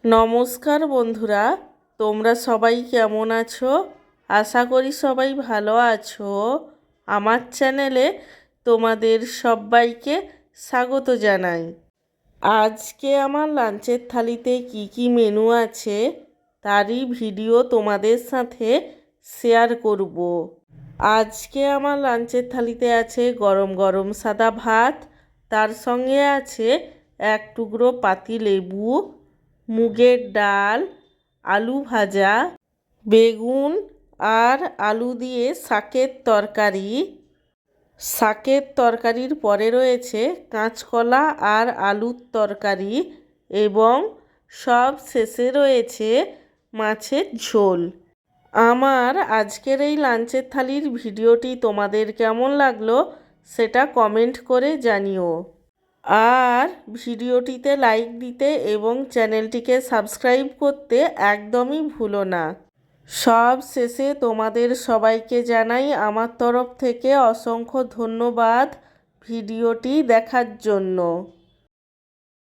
নমস্কার বন্ধুরা, তোমরা সবাই কেমন আছো? আশা করি সবাই ভালো আছো। আমার চ্যানেলে তোমাদের সবাইকে স্বাগত জানাই। আজকে আমার লাঞ্চের থালিতে কি কি মেনু আছে তারই ভিডিও তোমাদের সাথে শেয়ার করব। আজকে আমার লাঞ্চের থালিতে আছে গরম গরম সাদা ভাত, তার সঙ্গে আছে এক টুকরো পাতিলেবু, মুগের ডাল, আলু ভাজা, বেগুন আর আলু দিয়ে শাকের তরকারি। শাকের তরকারির পরে রয়েছে কাঁচকলা আর আলুর তরকারি এবং সব শেষে রয়েছে মাছের ঝোল। আমার আজকের এই লাঞ্চের থালির ভিডিওটি তোমাদের কেমন লাগলো সেটা কমেন্ট করে জানিও। আর ভিডিওটিতে লাইক দিতে এবং চ্যানেলটিকে সাবস্ক্রাইব করতে একদমই ভুলো না। সব শেষে তোমাদের সবাইকে জানাই আমার তরফ থেকে অসংখ্য ধন্যবাদ ভিডিওটি দেখার জন্য।